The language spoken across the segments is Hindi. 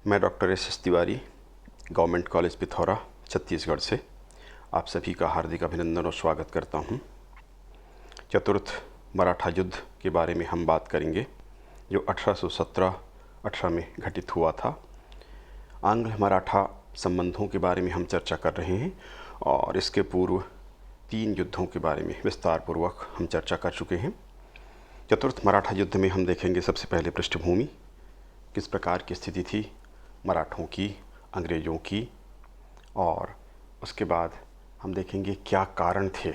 मैं doctor S Tiwari government college Pithora Chhattisgarh से आप सभी का हार्दिक अभिनंदन और स्वागत करता हूं। चतुर्थ मराठा युद्ध के बारे में हम बात करेंगे जो 1817-18 में घटित हुआ था। आंग्ल मराठा संबंधों के बारे में हम चर्चा कर रहे हैं और इसके पूर्व 3 युद्धों के बारे में विस्तार पूर्वक हम चर्चा कर चुके हैं। चतुर्थ मराठा युद्ध में हम देखेंगे सबसे पहले पृष्ठभूमि, किस प्रकार की स्थिति थी मराठों की, अंग्रेज़ों की, और उसके बाद हम देखेंगे क्या कारण थे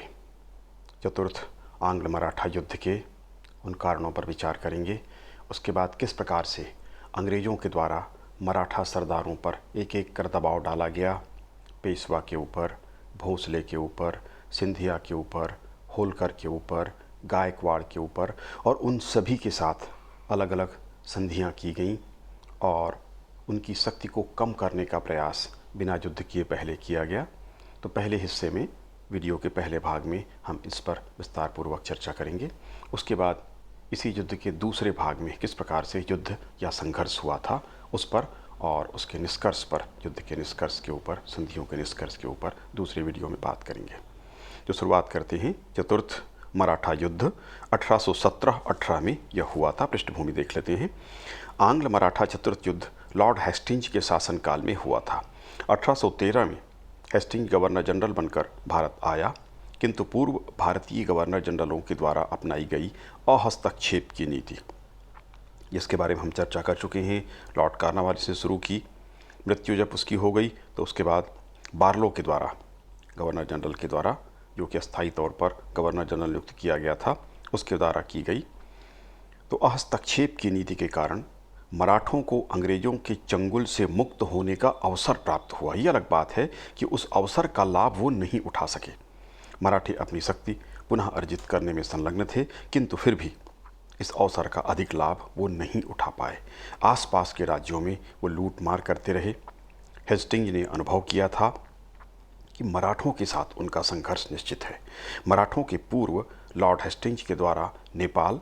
चतुर्थ आंग्ल मराठा युद्ध के, उन कारणों पर विचार करेंगे। उसके बाद किस प्रकार से अंग्रेज़ों के द्वारा मराठा सरदारों पर एक एक कर दबाव डाला गया, पेशवा के ऊपर, भोंसले के ऊपर, सिंधिया के ऊपर, होलकर के ऊपर, गायकवाड़ के ऊपर, और उन सभी के साथ अलग अलग संधियां की गईं और उनकी शक्ति को कम करने का प्रयास बिना युद्ध किए पहले किया गया। तो पहले हिस्से में, वीडियो के पहले भाग में हम इस पर विस्तार पूर्वक चर्चा करेंगे। उसके बाद इसी युद्ध के दूसरे भाग में किस प्रकार से युद्ध या संघर्ष हुआ था उस पर और उसके निष्कर्ष पर, युद्ध के निष्कर्ष के ऊपर, संधियों के निष्कर्ष के ऊपर दूसरे वीडियो में बात करेंगे। तो शुरुआत करते हैं। चतुर्थ मराठा युद्ध 1817-18 में यह हुआ था। पृष्ठभूमि देख लेते हैं। आंग्ल मराठा चतुर्थ युद्ध लॉर्ड हेस्टिंज के शासनकाल में हुआ था। 1813 में हेस्टिंज गवर्नर जनरल बनकर भारत आया, किंतु पूर्व भारतीय गवर्नर जनरलों के द्वारा अपनाई गई अहस्तक्षेप की नीति, जिसके बारे में हम चर्चा कर चुके हैं। लॉर्ड कार्नवालिस से शुरू की, मृत्यु जब उसकी हो गई तो उसके बाद बार्लो के द्वारा, गवर्नर जनरल के द्वारा, जो कि अस्थायी तौर पर गवर्नर जनरल नियुक्त किया गया था, उसके द्वारा की गई। तो हस्तक्षेप की नीति के कारण मराठों को अंग्रेज़ों के चंगुल से मुक्त होने का अवसर प्राप्त हुआ। ये अलग बात है कि उस अवसर का लाभ वो नहीं उठा सके। मराठे अपनी शक्ति पुनः अर्जित करने में संलग्न थे, किंतु फिर भी इस अवसर का अधिक लाभ वो नहीं उठा पाए। आसपास के राज्यों में वो लूट मार करते रहे। हेस्टिंज ने अनुभव किया था कि मराठों के साथ उनका संघर्ष निश्चित है। मराठों के पूर्व लॉर्ड हेस्टिंज के द्वारा नेपाल,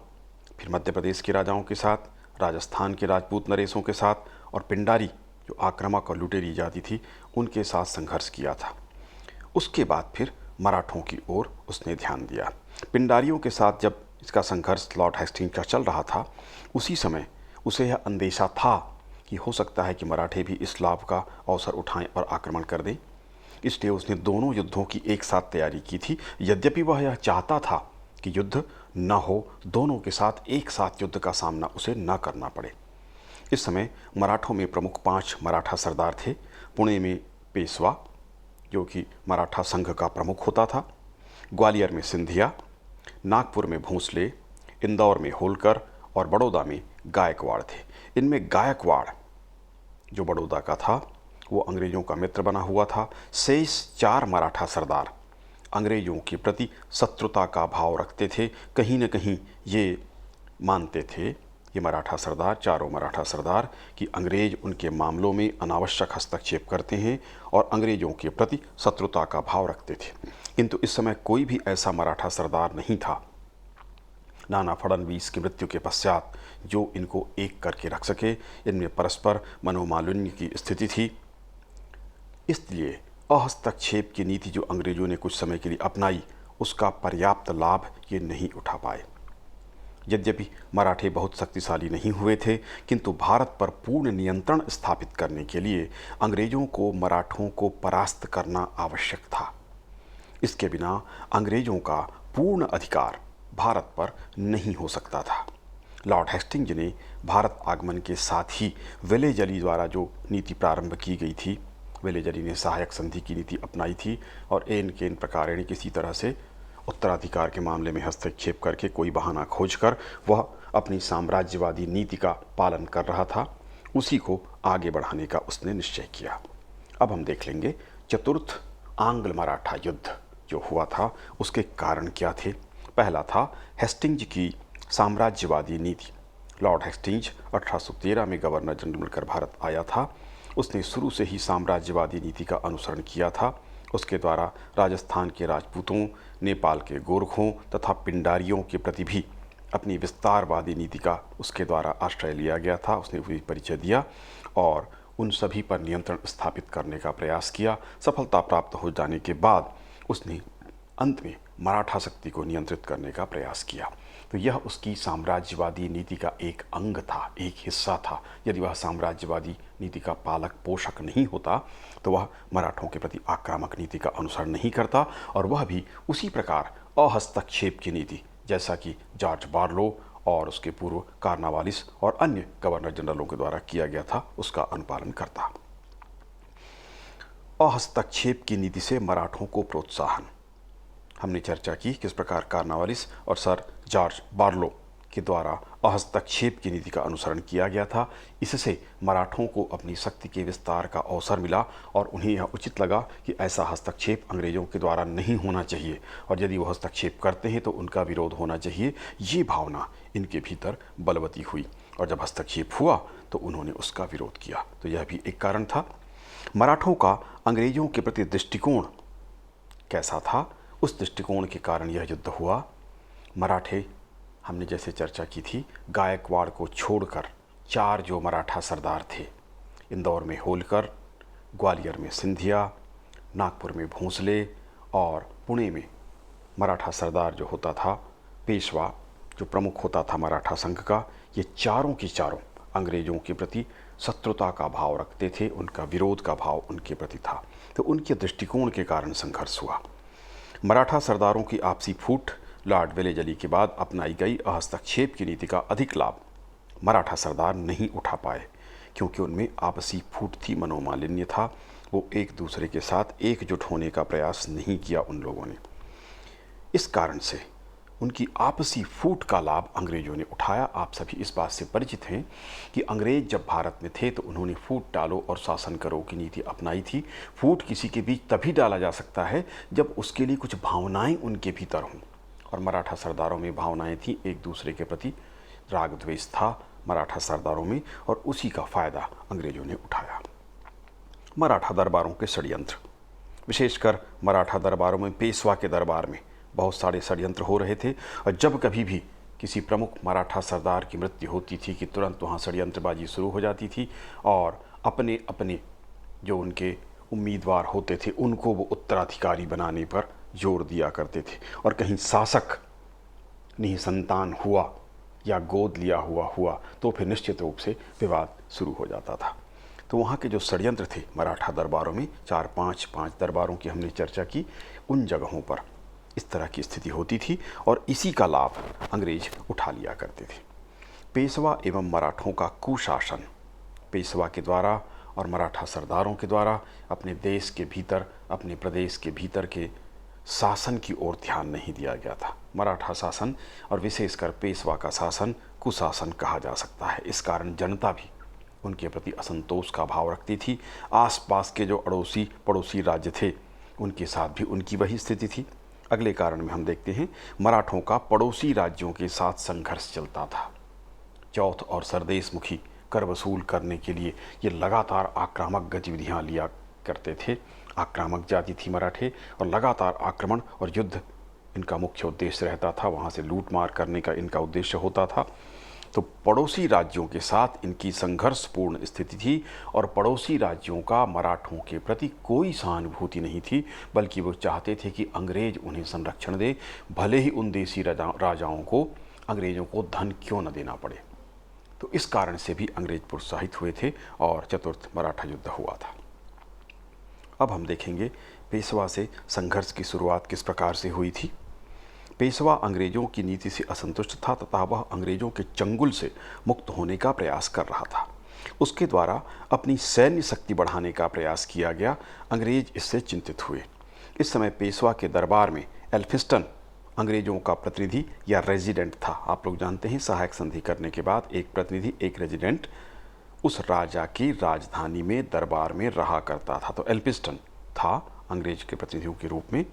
फिर मध्य प्रदेश के राजाओं के साथ, राजस्थान के राजपूत नरेशों के साथ, और पिंडारी जो आक्रामक और लुटेरी जाति थी, उनके साथ संघर्ष किया था। उसके बाद फिर मराठों की ओर उसने ध्यान दिया। पिंडारियों के साथ जब इसका संघर्ष लॉर्ड हेस्टिंज का चल रहा था, उसी समय उसे यह अंदेशा था कि हो सकता है कि मराठे भी इस लाभ का अवसर उठाएं और आक्रमण कर दें। इसलिए उसने दोनों युद्धों की एक साथ तैयारी की थी। यद्यपि वह यह चाहता था कि युद्ध न हो, दोनों के साथ एक साथ युद्ध का सामना उसे न करना पड़े। इस समय मराठों में प्रमुख 5 मराठा सरदार थे। पुणे में पेशवा, जो कि मराठा संघ का प्रमुख होता था, ग्वालियर में सिंधिया, नागपुर में भोंसले, इंदौर में होलकर और बड़ौदा में गायकवाड़ थे। इनमें गायकवाड़ जो बड़ौदा का था वो अंग्रेज़ों का मित्र बना हुआ था। शेष 4 मराठा सरदार अंग्रेज़ों के प्रति शत्रुता का भाव रखते थे। कहीं न कहीं ये मानते थे, ये मराठा सरदार, चारों मराठा सरदार, कि अंग्रेज़ उनके मामलों में अनावश्यक हस्तक्षेप करते हैं और अंग्रेज़ों के प्रति शत्रुता का भाव रखते थे। किंतु इस समय कोई भी ऐसा मराठा सरदार नहीं था नाना फडणवीस की मृत्यु के पश्चात जो इनको एक करके रख सके। इनमें परस्पर मनोमालिन्य की स्थिति थी। इसलिए अहस्तक्षेप की नीति जो अंग्रेज़ों ने कुछ समय के लिए अपनाई, उसका पर्याप्त लाभ ये नहीं उठा पाए। यद्यपि मराठे बहुत शक्तिशाली नहीं हुए थे, किंतु भारत पर पूर्ण नियंत्रण स्थापित करने के लिए अंग्रेज़ों को मराठों को परास्त करना आवश्यक था। इसके बिना अंग्रेज़ों का पूर्ण अधिकार भारत पर नहीं हो सकता था। लॉर्ड हेस्टिंज ने भारत आगमन के साथ ही वेलेजली द्वारा जो नीति प्रारंभ की गई थी, वेलेजली ने सहायक संधि की नीति अपनाई थी और एन केन प्रकारेण किसी तरह से उत्तराधिकार के मामले में हस्तक्षेप करके, कोई बहाना खोजकर वह अपनी साम्राज्यवादी नीति का पालन कर रहा था। उसी को आगे बढ़ाने का उसने निश्चय किया। अब हम देख लेंगे चतुर्थ आंग्ल मराठा युद्ध जो हुआ था उसके कारण क्या थे। पहला था हेस्टिंज की साम्राज्यवादी नीति। लॉर्ड हेस्टिंज 1813 में गवर्नर जनरल बनकर भारत आया था। उसने शुरू से ही साम्राज्यवादी नीति का अनुसरण किया था। उसके द्वारा राजस्थान के राजपूतों, नेपाल के गोरखों तथा पिंडारियों के प्रति भी अपनी विस्तारवादी नीति का उसके द्वारा आश्रय लिया गया था। उसने वही परिचय दिया और उन सभी पर नियंत्रण स्थापित करने का प्रयास किया। सफलता प्राप्त हो जाने के बाद उसने अंत में मराठा शक्ति को नियंत्रित करने का प्रयास किया। तो यह उसकी साम्राज्यवादी नीति का एक अंग था, एक हिस्सा था। यदि वह साम्राज्यवादी नीति का पालक पोषक नहीं होता तो वह मराठों के प्रति आक्रामक नीति का अनुसरण नहीं करता, और वह भी उसी प्रकार अहस्तक्षेप की नीति, जैसा कि जॉर्ज बार्लो और उसके पूर्व कार्नवालिस और अन्य गवर्नर जनरलों के द्वारा किया गया था, उसका अनुपालन करता। अहस्तक्षेप की नीति से मराठों को प्रोत्साहन। हमने चर्चा की किस प्रकार कार्नवालिस और सर जॉर्ज बार्लो के द्वारा अहस्तक्षेप की नीति का अनुसरण किया गया था। इससे मराठों को अपनी शक्ति के विस्तार का अवसर मिला और उन्हें यह उचित लगा कि ऐसा हस्तक्षेप अंग्रेज़ों के द्वारा नहीं होना चाहिए, और यदि वो हस्तक्षेप करते हैं तो उनका विरोध होना चाहिए। ये भावना इनके भीतर बलवती हुई, और जब हस्तक्षेप हुआ तो उन्होंने उसका विरोध किया। तो यह भी एक कारण था। मराठों का अंग्रेज़ों के प्रति दृष्टिकोण कैसा था? उस दृष्टिकोण के कारण यह युद्ध हुआ। मराठे, हमने जैसे चर्चा की थी, गायकवाड़ को छोड़कर 4 जो मराठा सरदार थे, इंदौर में होलकर, ग्वालियर में सिंधिया, नागपुर में भोंसले और पुणे में मराठा सरदार जो होता था पेशवा, जो प्रमुख होता था मराठा संघ का, ये चारों के चारों अंग्रेज़ों के प्रति शत्रुता का भाव रखते थे, उनका विरोध का भाव उनके प्रति था। तो उनके दृष्टिकोण के कारण संघर्ष हुआ। मराठा सरदारों की आपसी फूट लॉर्ड वेलेजली के बाद अपनाई गई अहस्तक्षेप की नीति का अधिक लाभ मराठा सरदार नहीं उठा पाए, क्योंकि उनमें आपसी फूट थी, मनोमालिन्य था। वो एक दूसरे के साथ एकजुट होने का प्रयास नहीं किया उन लोगों ने। इस कारण से उनकी आपसी फूट का लाभ अंग्रेज़ों ने उठाया। आप सभी इस बात से परिचित हैं कि अंग्रेज़ जब भारत में थे तो उन्होंने फूट डालो और शासन करो की नीति अपनाई थी। फूट किसी के बीच तभी डाला जा सकता है जब उसके लिए कुछ भावनाएं उनके भीतर हों, और मराठा सरदारों में भावनाएं थी, एक दूसरे के प्रति राग द्वेष था मराठा सरदारों में, और उसी का फ़ायदा अंग्रेज़ों ने उठाया। मराठा दरबारों के षड्यंत्र, विशेषकर मराठा दरबारों में, पेशवा के दरबार में बहुत सारे षड्यंत्र हो रहे थे, और जब कभी भी किसी प्रमुख मराठा सरदार की मृत्यु होती थी कि तुरंत वहाँ षड्यंत्रबाजी शुरू हो जाती थी, और अपने अपने जो उनके उम्मीदवार होते थे उनको वो उत्तराधिकारी बनाने पर जोर दिया करते थे, और कहीं शासक निसंतान हुआ या गोद लिया हुआ तो फिर निश्चित रूप से विवाद शुरू हो जाता था। तो वहाँ के जो षड्यंत्र थे मराठा दरबारों में, 4-5 दरबारों की हमने चर्चा की, उन जगहों पर इस तरह की स्थिति होती थी, और इसी का लाभ अंग्रेज उठा लिया करते थे। पेशवा एवं मराठों का कुशासन, पेशवा के द्वारा और मराठा सरदारों के द्वारा अपने देश के भीतर, अपने प्रदेश के भीतर के शासन की ओर ध्यान नहीं दिया गया था। मराठा शासन और विशेषकर पेशवा का शासन कुशासन कहा जा सकता है। इस कारण जनता भी उनके प्रति असंतोष का भाव रखती थी। आसपास के जो अड़ोसी पड़ोसी राज्य थे उनके साथ भी उनकी वही स्थिति थी। अगले कारण में हम देखते हैं, मराठों का पड़ोसी राज्यों के साथ संघर्ष चलता था। चौथ और सरदेशमुखी कर वसूल करने के लिए ये लगातार आक्रामक गतिविधियां लिया करते थे। आक्रामक जाति थी मराठे, और लगातार आक्रमण और युद्ध इनका मुख्य उद्देश्य रहता था। वहाँ से लूट मार करने का इनका उद्देश्य होता था। तो पड़ोसी राज्यों के साथ इनकी संघर्षपूर्ण स्थिति थी, और पड़ोसी राज्यों का मराठों के प्रति कोई सहानुभूति नहीं थी, बल्कि वो चाहते थे कि अंग्रेज उन्हें संरक्षण दे, भले ही उन देसी राजाओं को अंग्रेज़ों को धन क्यों न देना पड़े। तो इस कारण से भी अंग्रेज प्रोत्साहित हुए थे, और चतुर्थ मराठा युद्ध हुआ था। अब हम देखेंगे पेशवा से संघर्ष की शुरुआत किस प्रकार से हुई थी। पेशवा अंग्रेज़ों की नीति से असंतुष्ट था तथा वह अंग्रेज़ों के चंगुल से मुक्त होने का प्रयास कर रहा था। उसके द्वारा अपनी सैन्य शक्ति बढ़ाने का प्रयास किया गया। अंग्रेज इससे चिंतित हुए। इस समय पेशवा के दरबार में एल्फिंस्टन अंग्रेज़ों का प्रतिनिधि या रेजिडेंट था। आप लोग जानते हैं, सहायक संधि करने के बाद एक प्रतिनिधि, एक रेजिडेंट उस राजा की राजधानी में दरबार में रहा करता था। तो एल्फिंस्टन था अंग्रेज के प्रतिनिधियों के रूप में।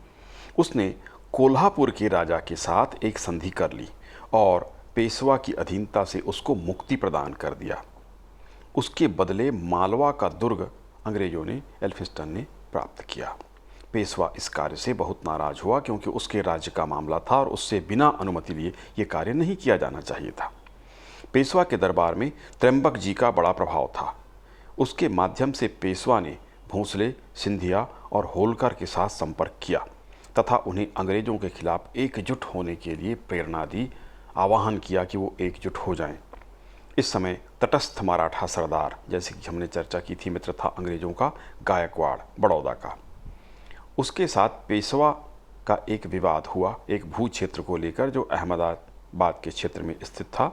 उसने कोल्हापुर के राजा के साथ एक संधि कर ली और पेशवा की अधीनता से उसको मुक्ति प्रदान कर दिया। उसके बदले मालवा का दुर्ग अंग्रेजों ने, एल्फिंस्टन ने प्राप्त किया। पेशवा इस कार्य से बहुत नाराज हुआ, क्योंकि उसके राज्य का मामला था और उससे बिना अनुमति लिए ये कार्य नहीं किया जाना चाहिए था। पेशवा के दरबार में त्र्यंबक जी का बड़ा प्रभाव था। उसके माध्यम से पेशवा ने भोंसले, सिंधिया और होलकर के साथ संपर्क किया तथा उन्हें अंग्रेजों के खिलाफ एकजुट होने के लिए प्रेरणा दी, आह्वान किया कि वो एकजुट हो जाएं। इस समय तटस्थ मराठा सरदार, जैसे कि हमने चर्चा की थी, मित्र था अंग्रेजों का गायकवाड़ बड़ौदा का। उसके साथ पेशवा का एक विवाद हुआ एक भू क्षेत्र को लेकर जो अहमदाबाद के क्षेत्र में स्थित था।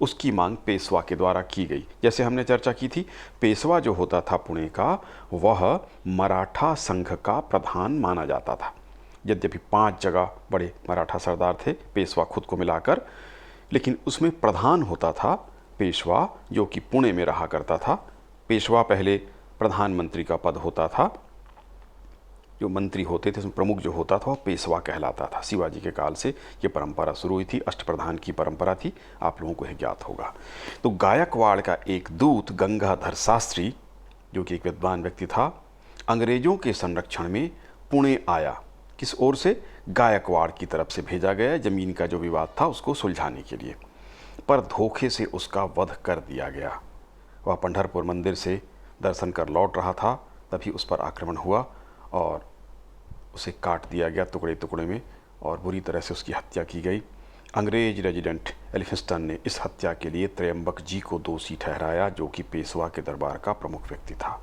उसकी मांग पेशवा के द्वारा की गई। जैसे हमने चर्चा की थी, पेशवा जो होता था पुणे का, वह मराठा संघ का प्रधान माना जाता था। यद्यपि 5 जगह बड़े मराठा सरदार थे पेशवा खुद को मिलाकर, लेकिन उसमें प्रधान होता था पेशवा, जो कि पुणे में रहा करता था। पेशवा पहले प्रधानमंत्री का पद होता था, जो मंत्री होते थे उसमें प्रमुख जो होता था वह पेशवा कहलाता था। शिवाजी के काल से ये परंपरा शुरू हुई थी, अष्टप्रधान की परंपरा थी, आप लोगों को यह ज्ञात होगा। तो गायकवाड़ का एक दूत गंगाधर शास्त्री, जो कि एक विद्वान व्यक्ति था, अंग्रेजों के संरक्षण में पुणे आया। किस ओर से? गायकवाड़ की तरफ से भेजा गया, जमीन का जो विवाद था उसको सुलझाने के लिए। पर धोखे से उसका वध कर दिया गया। वह पंढरपुर मंदिर से दर्शन कर लौट रहा था, तभी उस पर आक्रमण हुआ और उसे काट दिया गया टुकड़े टुकड़े में और बुरी तरह से उसकी हत्या की गई। अंग्रेज रेजिडेंट एल्फिंस्टन ने इस हत्या के लिए त्र्यंबक जी को दोषी ठहराया, जो कि पेशवा के दरबार का प्रमुख व्यक्ति था,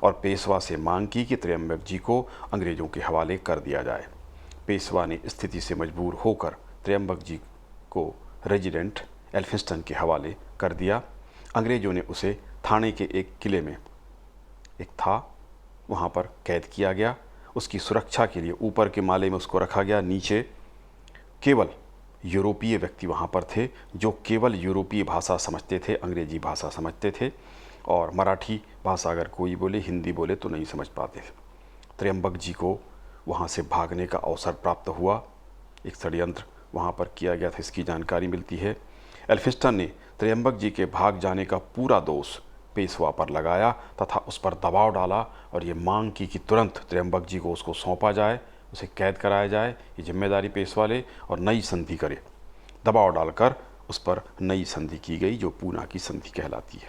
और पेशवा से मांग की कि त्र्यंबक जी को अंग्रेजों के हवाले कर दिया जाए। पेशवा ने स्थिति से मजबूर होकर त्र्यंबक जी को रेजिडेंट एल्फिंस्टन के हवाले कर दिया। अंग्रेजों ने उसे थाने के एक किले में वहाँ पर कैद किया गया। उसकी सुरक्षा के लिए ऊपर के माले में उसको रखा गया, नीचे केवल यूरोपीय व्यक्ति वहाँ पर थे जो केवल यूरोपीय भाषा समझते थे, अंग्रेजी भाषा समझते थे, और मराठी भाषा अगर कोई बोले, हिंदी बोले तो नहीं समझ पाते थे। त्र्यंबक जी को वहाँ से भागने का अवसर प्राप्त हुआ। एक षड्यंत्र वहाँ पर किया गया था, इसकी जानकारी मिलती है। एल्फिंस्टन ने त्र्यंबक जी के भाग जाने का पूरा दोष पेशवा पर लगाया तथा उस पर दबाव डाला और ये मांग की कि तुरंत त्र्यंबक जी को उसको सौंपा जाए, उसे कैद कराया जाए, ये जिम्मेदारी पेशवा ले और नई संधि करे। दबाव डालकर उस पर नई संधि की गई, जो पूना की संधि कहलाती है।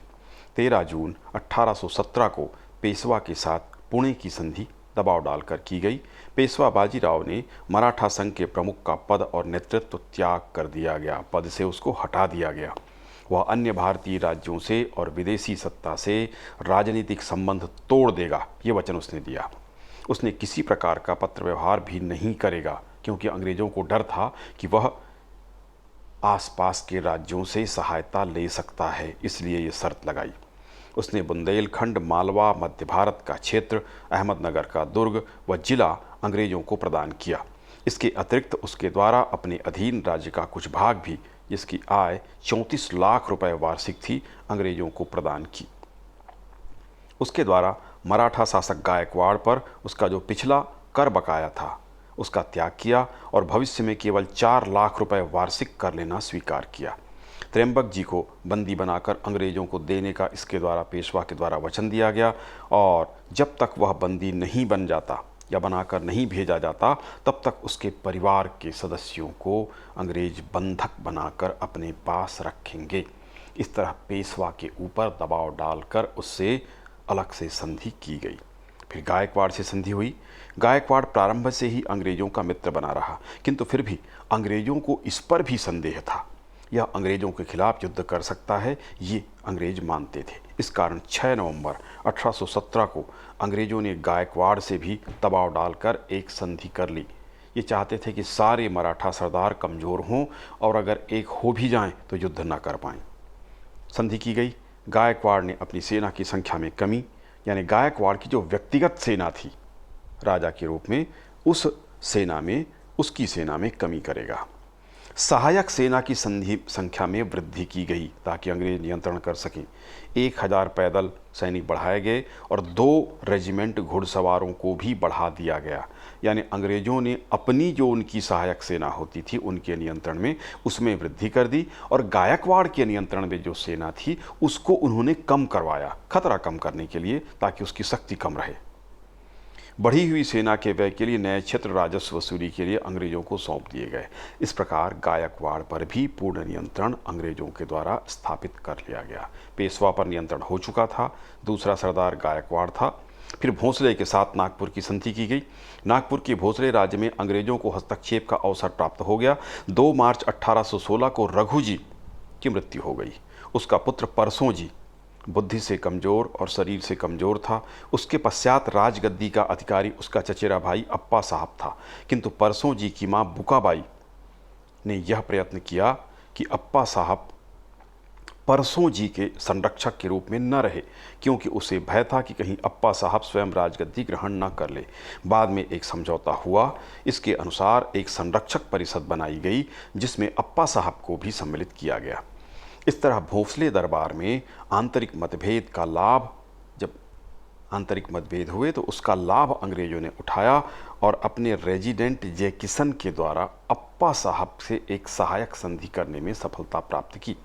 13 जून 1817 को पेशवा के साथ पुणे की संधि दबाव डालकर की गई। पेशवा बाजीराव ने मराठा संघ के प्रमुख का पद और नेतृत्व त्याग कर दिया गया, पद से उसको हटा दिया गया। वह अन्य भारतीय राज्यों से और विदेशी सत्ता से राजनीतिक संबंध तोड़ देगा, ये वचन उसने दिया। उसने किसी प्रकार का पत्र व्यवहार भी नहीं करेगा, क्योंकि अंग्रेजों को डर था कि वह आसपास के राज्यों से सहायता ले सकता है, इसलिए ये शर्त लगाई। उसने बुंदेलखंड, मालवा, मध्य भारत का क्षेत्र, अहमदनगर का दुर्ग व जिला अंग्रेजों को प्रदान किया। इसके अतिरिक्त उसके द्वारा अपने अधीन राज्य का कुछ भाग भी, जिसकी आय 34 लाख रुपए वार्षिक थी, अंग्रेजों को प्रदान की। उसके द्वारा मराठा शासक गायकवाड़ पर उसका जो पिछला कर बकाया था उसका त्याग किया और भविष्य में केवल 4 लाख रुपए वार्षिक कर लेना स्वीकार किया। त्र्यंबक जी को बंदी बनाकर अंग्रेजों को देने का इसके द्वारा पेशवा के द्वारा वचन दिया गया, और जब तक वह बंदी नहीं बन जाता या बनाकर नहीं भेजा जाता, तब तक उसके परिवार के सदस्यों को अंग्रेज बंधक बनाकर अपने पास रखेंगे। इस तरह पेशवा के ऊपर दबाव डालकर उससे अलग से संधि की गई। फिर गायकवाड़ से संधि हुई। गायकवाड़ प्रारंभ से ही अंग्रेजों का मित्र बना रहा, किंतु फिर भी अंग्रेजों को इस पर भी संदेह था, यह अंग्रेजों के खिलाफ युद्ध कर सकता है, ये अंग्रेज मानते थे। इस कारण 6 नवंबर 1817 को अंग्रेजों ने गायकवाड़ से भी दबाव डालकर एक संधि कर ली। ये चाहते थे कि सारे मराठा सरदार कमज़ोर हों और अगर एक हो भी जाएं तो युद्ध न कर पाएं। संधि की गई। गायकवाड़ ने अपनी सेना की संख्या में कमी, यानी गायकवाड़ की जो व्यक्तिगत सेना थी राजा के रूप में, उसकी सेना में कमी करेगा। सहायक सेना की संख्या में वृद्धि की गई ताकि अंग्रेज नियंत्रण कर सकें। 1000 पैदल सैनिक बढ़ाए गए और 2 रेजिमेंट घुड़सवारों को भी बढ़ा दिया गया। यानी अंग्रेजों ने अपनी जो उनकी सहायक सेना होती थी उनके नियंत्रण में उसमें वृद्धि कर दी, और गायकवाड़ के नियंत्रण में जो सेना थी उसको उन्होंने कम करवाया, खतरा कम करने के लिए, ताकि उसकी शक्ति कम रहे। बढ़ी हुई सेना के व्यय के लिए नए क्षेत्र राजस्व वसूली के लिए अंग्रेजों को सौंप दिए गए। इस प्रकार गायकवाड़ पर भी पूर्ण नियंत्रण अंग्रेजों के द्वारा स्थापित कर लिया गया। पेशवा पर नियंत्रण हो चुका था, दूसरा सरदार गायकवाड़ था। फिर भोंसले के साथ नागपुर की संधि की गई। नागपुर के भोंसले राज्य में अंग्रेजों को हस्तक्षेप का अवसर प्राप्त हो गया। 2 मार्च 1816 को रघु जी की मृत्यु हो गई। उसका पुत्र परसों जी बुद्धि से कमजोर और शरीर से कमजोर था। उसके पश्चात राजगद्दी का अधिकारी उसका चचेरा भाई अप्पा साहब था, किंतु परसों जी की मां बुकाबाई ने यह प्रयत्न किया कि अप्पा साहब परसों जी के संरक्षक के रूप में न रहे, क्योंकि उसे भय था कि कहीं अप्पा साहब स्वयं राजगद्दी ग्रहण न कर ले। बाद में एक समझौता हुआ। इसके अनुसार एक संरक्षक परिषद बनाई गई, जिसमें अप्पा साहब को भी सम्मिलित किया गया। इस तरह भोंसले दरबार में आंतरिक मतभेद का लाभ, जब आंतरिक मतभेद हुए तो उसका लाभ अंग्रेजों ने उठाया और अपने रेजिडेंट जैकिसन के द्वारा अप्पा साहब से एक सहायक संधि करने में सफलता प्राप्त की।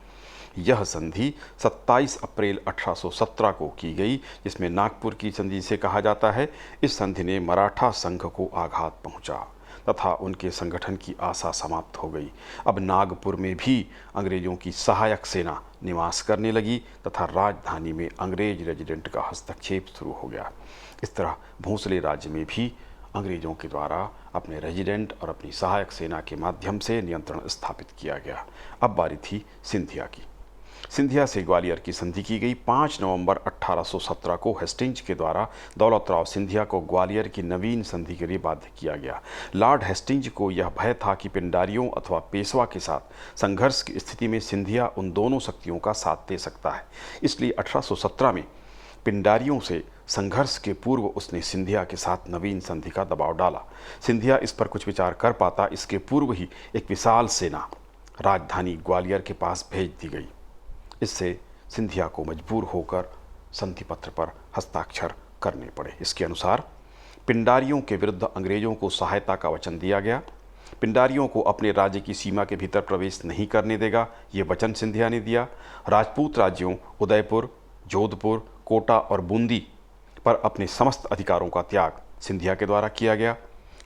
यह संधि 27 अप्रैल 1817 को की गई, जिसमें नागपुर की संधि से कहा जाता है। इस संधि ने मराठा संघ को आघात पहुंचा तथा उनके संगठन की आशा समाप्त हो गई। अब नागपुर में भी अंग्रेजों की सहायक सेना निवास करने लगी तथा राजधानी में अंग्रेज रेजिडेंट का हस्तक्षेप शुरू हो गया। इस तरह भोंसले राज्य में भी अंग्रेजों के द्वारा अपने रेजिडेंट और अपनी सहायक सेना के माध्यम से नियंत्रण स्थापित किया गया। अब बारी थी सिंधिया की। सिंधिया से ग्वालियर की संधि की गई। 5 नवंबर 1817 को हेस्टिंग्स के द्वारा दौलत राव सिंधिया को ग्वालियर की नवीन संधि के लिए बाध्य किया गया। लॉर्ड हेस्टिंग्स को यह भय था कि पिंडारियों अथवा पेशवा के साथ संघर्ष की स्थिति में सिंधिया उन दोनों शक्तियों का साथ दे सकता है। इसलिए 1817 में पिंडारियों से संघर्ष के पूर्व उसने सिंधिया के साथ नवीन संधि का दबाव डाला। सिंधिया इस पर कुछ विचार कर पाता इसके पूर्व ही एक विशाल सेना राजधानी ग्वालियर के पास भेज दी गई। इससे सिंधिया को मजबूर होकर संधि पत्र पर हस्ताक्षर करने पड़े। इसके अनुसार पिंडारियों के विरुद्ध अंग्रेजों को सहायता का वचन दिया गया। पिंडारियों को अपने राज्य की सीमा के भीतर प्रवेश नहीं करने देगा, ये वचन सिंधिया ने दिया। राजपूत राज्यों उदयपुर, जोधपुर, कोटा और बूंदी पर अपने समस्त अधिकारों का त्याग सिंधिया के द्वारा किया गया।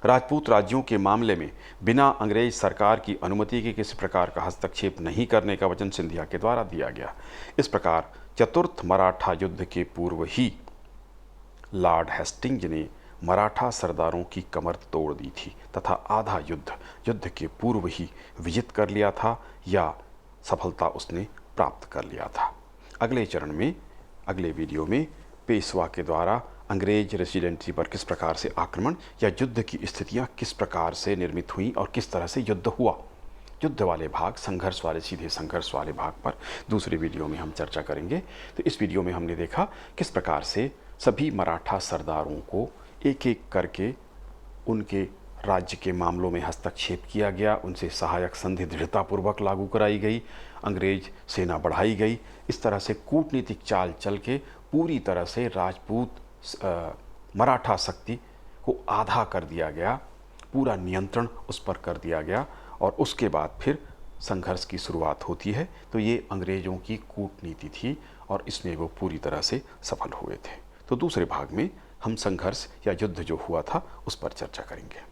राजपूत राज्यों के मामले में बिना अंग्रेज सरकार की अनुमति के किसी प्रकार का हस्तक्षेप नहीं करने का वचन सिंधिया के द्वारा दिया गया। इस प्रकार चतुर्थ मराठा युद्ध के पूर्व ही लॉर्ड हेस्टिंग्स ने मराठा सरदारों की कमर तोड़ दी थी तथा आधा युद्ध के पूर्व ही विजित कर लिया था या सफलता उसने प्राप्त कर लिया था। अगले चरण में, अगले वीडियो में पेशवा के द्वारा अंग्रेज रेजिडेंसी पर किस प्रकार से आक्रमण या युद्ध की स्थितियां किस प्रकार से निर्मित हुई और किस तरह से युद्ध हुआ, युद्ध वाले भाग, संघर्ष वाले, सीधे संघर्ष वाले भाग पर दूसरे वीडियो में हम चर्चा करेंगे। तो इस वीडियो में हमने देखा किस प्रकार से सभी मराठा सरदारों को एक एक करके उनके राज्य के मामलों में हस्तक्षेप किया गया, उनसे सहायक संधि दृढ़तापूर्वक लागू कराई गई, अंग्रेज सेना बढ़ाई गई। इस तरह से कूटनीतिक चाल चल के पूरी तरह से राजपूत मराठा शक्ति को आधा कर दिया गया, पूरा नियंत्रण उस पर कर दिया गया और उसके बाद फिर संघर्ष की शुरुआत होती है। तो ये अंग्रेज़ों की कूटनीति थी और इसमें वो पूरी तरह से सफल हुए थे। तो दूसरे भाग में हम संघर्ष या युद्ध जो हुआ था उस पर चर्चा करेंगे।